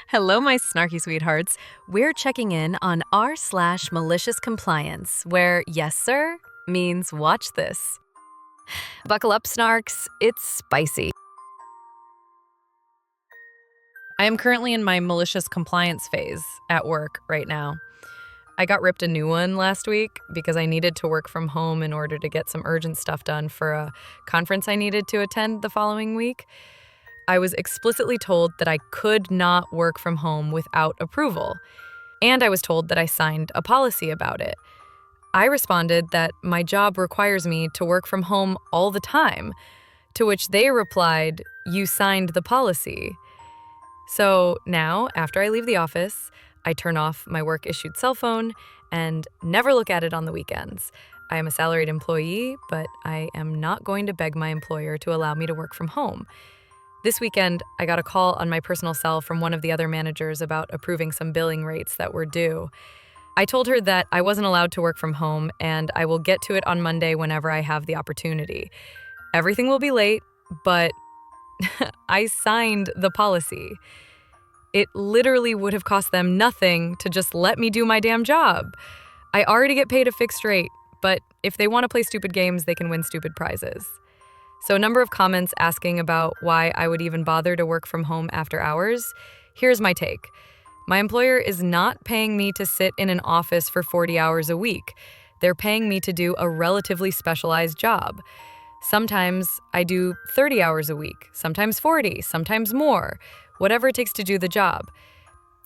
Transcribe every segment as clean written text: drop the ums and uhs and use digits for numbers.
Hello, my snarky sweethearts. We're checking in on r/MaliciousCompliance, where yes, sir means watch this. Buckle up, snarks. It's spicy. I am currently in my malicious compliance phase at work right now. I got ripped a new one last week because I needed to work from home in order to get some urgent stuff done for a conference I needed to attend the following week. I was explicitly told that I could not work from home without approval, and I was told that I signed a policy about it. I responded that my job requires me to work from home all the time, to which they replied, "You signed the policy." So now, after I leave the office, I turn off my work-issued cell phone and never look at it on the weekends. I am a salaried employee, but I am not going to beg my employer to allow me to work from home. This weekend, I got a call on my personal cell from one of the other managers about approving some billing rates that were due. I told her that I wasn't allowed to work from home and I will get to it on Monday whenever I have the opportunity. Everything will be late, but I signed the policy. It literally would have cost them nothing to just let me do my damn job. I already get paid a fixed rate, but if they want to play stupid games, they can win stupid prizes. So a number of comments asking about why I would even bother to work from home after hours. Here's my take. My employer is not paying me to sit in an office for 40 hours a week. They're paying me to do a relatively specialized job. Sometimes I do 30 hours a week, sometimes 40, sometimes more, whatever it takes to do the job.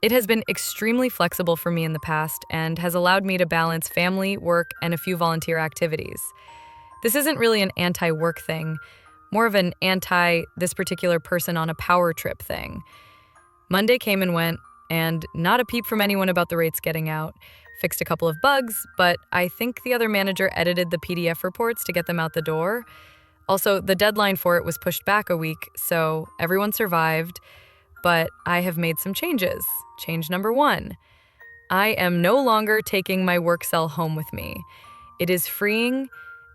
It has been extremely flexible for me in the past and has allowed me to balance family, work, and a few volunteer activities. This isn't really an anti-work thing, more of an anti-this particular person on a power trip thing. Monday came and went, and not a peep from anyone about the rates getting out. Fixed a couple of bugs, but I think the other manager edited the PDF reports to get them out the door. Also, the deadline for it was pushed back a week, so everyone survived. But I have made some changes. Change number 1. I am no longer taking my work cell home with me. It is freeing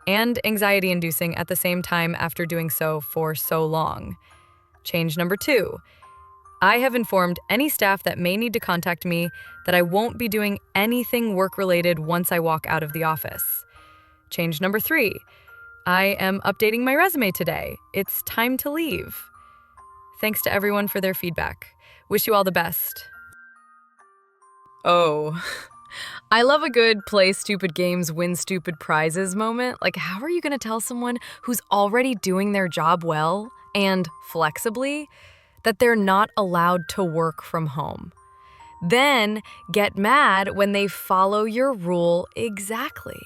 and anxiety-inducing at the same time after doing so for so long. Change number 2. I have informed any staff that may need to contact me that I won't be doing anything work-related once I walk out of the office. Change number 3. I am updating my resume today. It's time to leave. Thanks to everyone for their feedback. Wish you all the best. Oh, I love a good play stupid games, win stupid prizes moment. Like, how are you going to tell someone who's already doing their job well and flexibly that they're not allowed to work from home? Then get mad when they follow your rule exactly.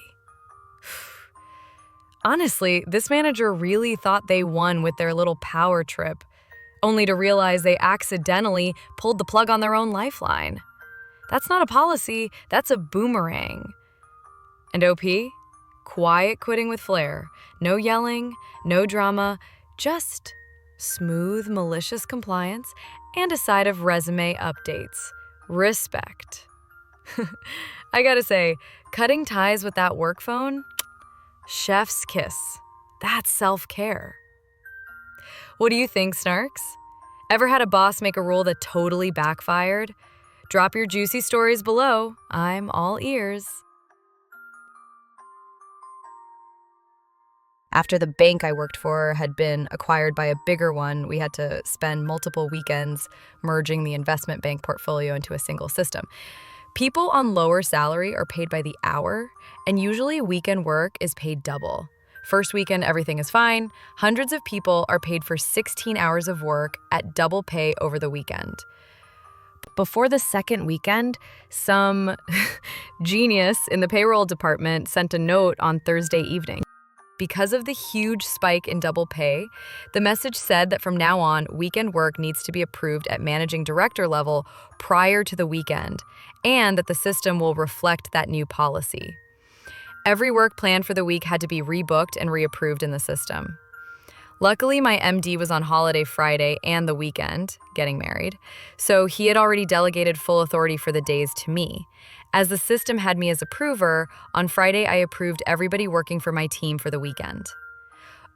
Honestly, this manager really thought they won with their little power trip, only to realize they accidentally pulled the plug on their own lifeline. That's not a policy, that's a boomerang. And OP? Quiet quitting with flair. No yelling, no drama, just smooth, malicious compliance and a side of resume updates. Respect. I gotta say, cutting ties with that work phone? Chef's kiss. That's self-care. What do you think, snarks? Ever had a boss make a rule that totally backfired? Drop your juicy stories below. I'm all ears. After the bank I worked for had been acquired by a bigger one, we had to spend multiple weekends merging the investment bank portfolio into a single system. People on lower salary are paid by the hour, and usually weekend work is paid double. First weekend, everything is fine. Hundreds of people are paid for 16 hours of work at double pay over the weekend. Before the second weekend, some genius in the payroll department sent a note on Thursday evening. Because of the huge spike in double pay, the message said that from now on, weekend work needs to be approved at managing director level prior to the weekend, and that the system will reflect that new policy. Every work planned for the week had to be rebooked and reapproved in the system. Luckily, my MD was on holiday Friday and the weekend, getting married, so he had already delegated full authority for the days to me. As the system had me as approver, on Friday I approved everybody working for my team for the weekend.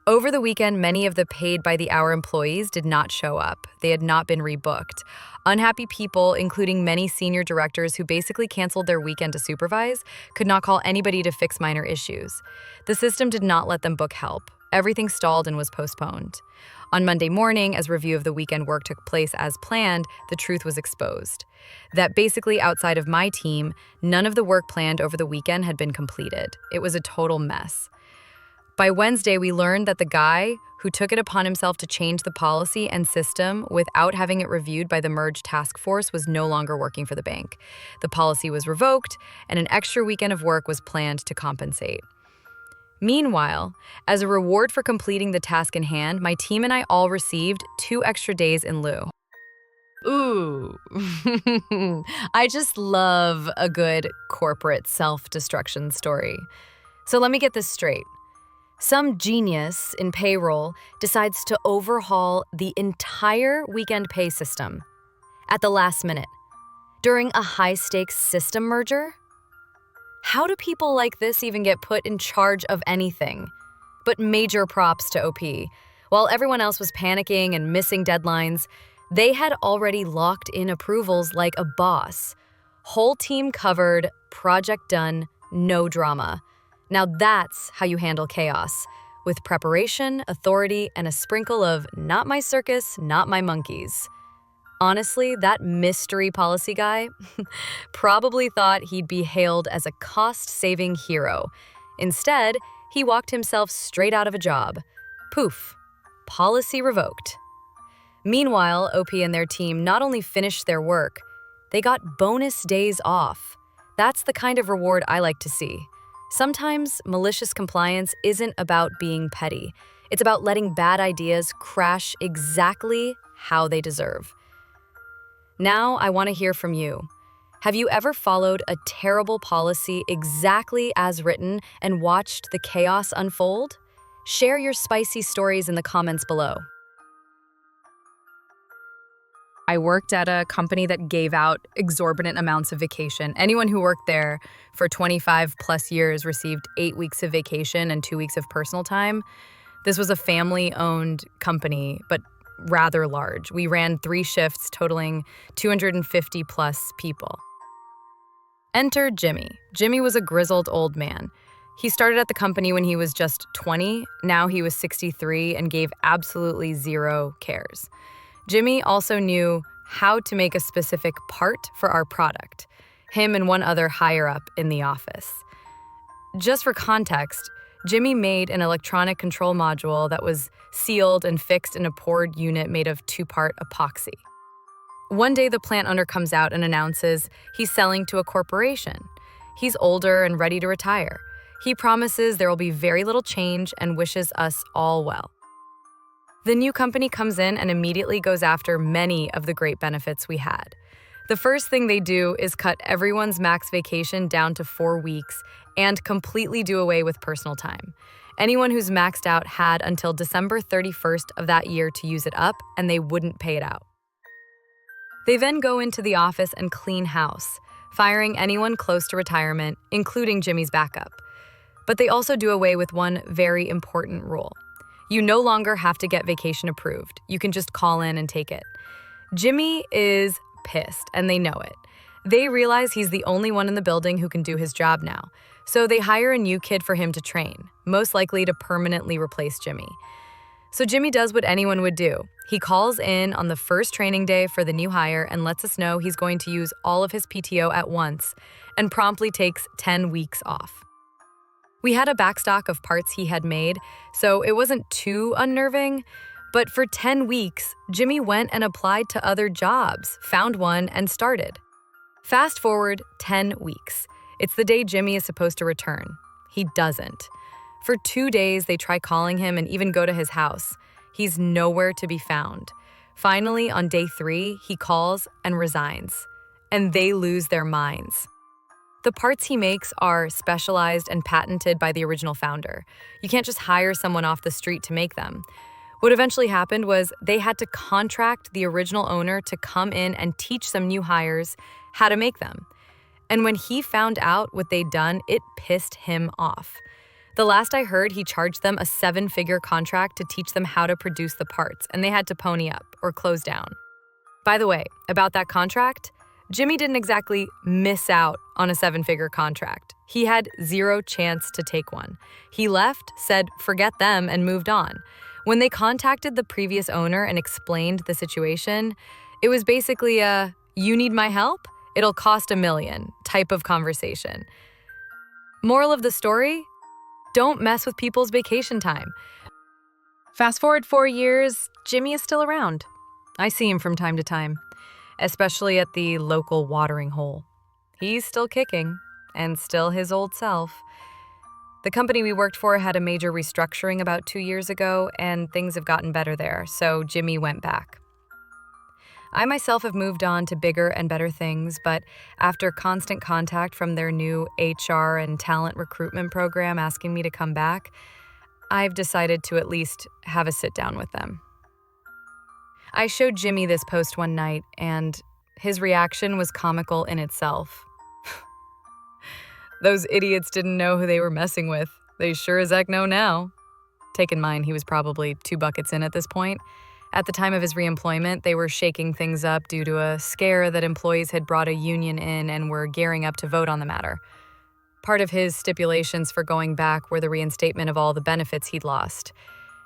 Over the weekend, many of the paid-by-the-hour employees did not show up. They had not been rebooked. Unhappy people, including many senior directors who basically canceled their weekend to supervise, could not call anybody to fix minor issues. The system did not let them book help. Everything stalled and was postponed. On Monday morning, as review of the weekend work took place as planned, the truth was exposed. That basically outside of my team, none of the work planned over the weekend had been completed. It was a total mess. By Wednesday, we learned that the guy who took it upon himself to change the policy and system without having it reviewed by the merged task force was no longer working for the bank. The policy was revoked, and an extra weekend of work was planned to compensate. Meanwhile, as a reward for completing the task in hand, my team and I all received 2 extra days in lieu. Ooh, I just love a good corporate self-destruction story. So let me get this straight. Some genius in payroll decides to overhaul the entire weekend pay system at the last minute during a high-stakes system merger? How do people like this even get put in charge of anything? But major props to OP. While everyone else was panicking and missing deadlines, they had already locked in approvals like a boss. Whole team covered, project done, no drama. Now that's how you handle chaos, with preparation, authority, and a sprinkle of not my circus, not my monkeys. Honestly, that mystery policy guy probably thought he'd be hailed as a cost-saving hero. Instead, he walked himself straight out of a job. Poof, policy revoked. Meanwhile, OP and their team not only finished their work, they got bonus days off. That's the kind of reward I like to see. Sometimes malicious compliance isn't about being petty. It's about letting bad ideas crash exactly how they deserve. Now I want to hear from you. Have you ever followed a terrible policy exactly as written and watched the chaos unfold? Share your spicy stories in the comments below. I worked at a company that gave out exorbitant amounts of vacation. Anyone who worked there for 25 plus years received 8 weeks of vacation and 2 weeks of personal time. This was a family-owned company, but rather large. We ran 3 shifts totaling 250 plus people. Enter Jimmy. Jimmy was a grizzled old man. He started at the company when he was just 20. Now he was 63 and gave absolutely zero cares. Jimmy also knew how to make a specific part for our product, him and one other higher up in the office. Just for context, Jimmy made an electronic control module that was sealed and fixed in a poured unit made of 2-part epoxy. One day, the plant owner comes out and announces he's selling to a corporation. He's older and ready to retire. He promises there will be very little change and wishes us all well. The new company comes in and immediately goes after many of the great benefits we had. The first thing they do is cut everyone's max vacation down to 4 weeks and completely do away with personal time. Anyone who's maxed out had until December 31st of that year to use it up, and they wouldn't pay it out. They then go into the office and clean house, firing anyone close to retirement, including Jimmy's backup. But they also do away with one very important rule. You no longer have to get vacation approved. You can just call in and take it. Jimmy is pissed, and they know it. They realize he's the only one in the building who can do his job now. So they hire a new kid for him to train, most likely to permanently replace Jimmy. So Jimmy does what anyone would do. He calls in on the first training day for the new hire and lets us know he's going to use all of his PTO at once and promptly takes 10 weeks off. We had a backstock of parts he had made, so it wasn't too unnerving, but for 10 weeks, Jimmy went and applied to other jobs, found one, and started. Fast forward 10 weeks. It's the day Jimmy is supposed to return. He doesn't. For 2 days, they try calling him and even go to his house. He's nowhere to be found. Finally, on day 3, he calls and resigns, and they lose their minds. The parts he makes are specialized and patented by the original founder. You can't just hire someone off the street to make them. What eventually happened was they had to contract the original owner to come in and teach some new hires how to make them. And when he found out what they'd done, it pissed him off. The last I heard, he charged them a 7-figure contract to teach them how to produce the parts, and they had to pony up or close down. By the way, about that contract, Jimmy didn't exactly miss out on a 7-figure contract. He had 0 chance to take one. He left, said forget them, and moved on. When they contacted the previous owner and explained the situation, it was basically a, "You need my help? It'll cost $1 million" type of conversation. Moral of the story? Don't mess with people's vacation time. Fast forward 4 years, Jimmy is still around. I see him from time to time, especially at the local watering hole. He's still kicking and still his old self. The company we worked for had a major restructuring about 2 years ago, and things have gotten better there, so Jimmy went back. I myself have moved on to bigger and better things, but after constant contact from their new HR and talent recruitment program asking me to come back, I've decided to at least have a sit down with them. I showed Jimmy this post one night, and his reaction was comical in itself. Those idiots didn't know who they were messing with. They sure as heck know now. Take in mind, he was probably 2 buckets in at this point. At the time of his reemployment, they were shaking things up due to a scare that employees had brought a union in and were gearing up to vote on the matter. Part of his stipulations for going back were the reinstatement of all the benefits he'd lost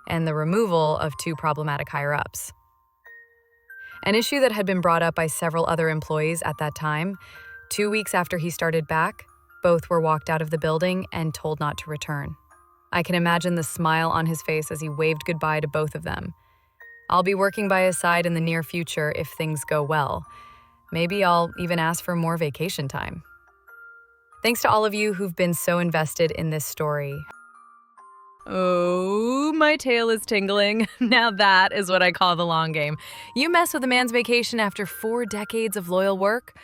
and the removal of 2 problematic higher-ups. An issue that had been brought up by several other employees at that time. 2 weeks after he started back, both were walked out of the building and told not to return. I can imagine the smile on his face as he waved goodbye to both of them. I'll be working by his side in the near future if things go well. Maybe I'll even ask for more vacation time. Thanks to all of you who've been so invested in this story. Oh, my tail is tingling. Now that is what I call the long game. You mess with a man's vacation after 4 decades of loyal work?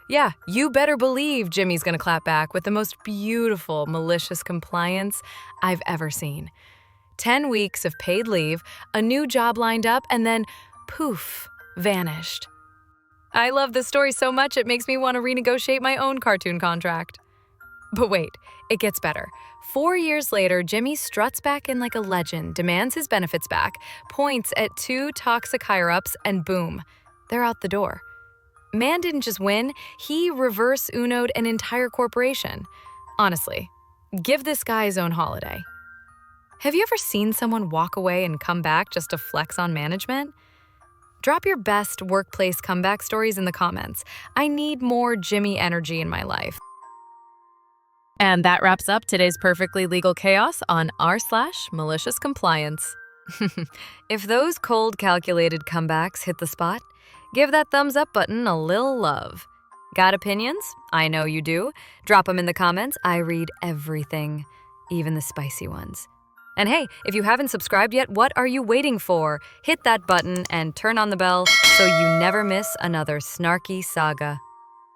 Yeah, you better believe Jimmy's gonna clap back with the most beautiful malicious compliance I've ever seen. 10 weeks of paid leave, a new job lined up, and then poof, vanished. I love this story so much it makes me want to renegotiate my own cartoon contract. But wait, it gets better. 4 years later, Jimmy struts back in like a legend, demands his benefits back, points at 2 toxic higher-ups, and boom, they're out the door. Man didn't just win, he reverse uno'd an entire corporation. Honestly, give this guy his own holiday. Have you ever seen someone walk away and come back just to flex on management? Drop your best workplace comeback stories in the comments. I need more Jimmy energy in my life. And that wraps up today's perfectly legal chaos on r/MaliciousCompliance. If those cold, calculated comebacks hit the spot, give that thumbs up button a little love. Got opinions? I know you do. Drop them in the comments. I read everything, even the spicy ones. And hey, if you haven't subscribed yet, what are you waiting for? Hit that button and turn on the bell so you never miss another snarky saga.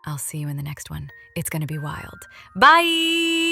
I'll see you in the next one. It's gonna be wild. Bye!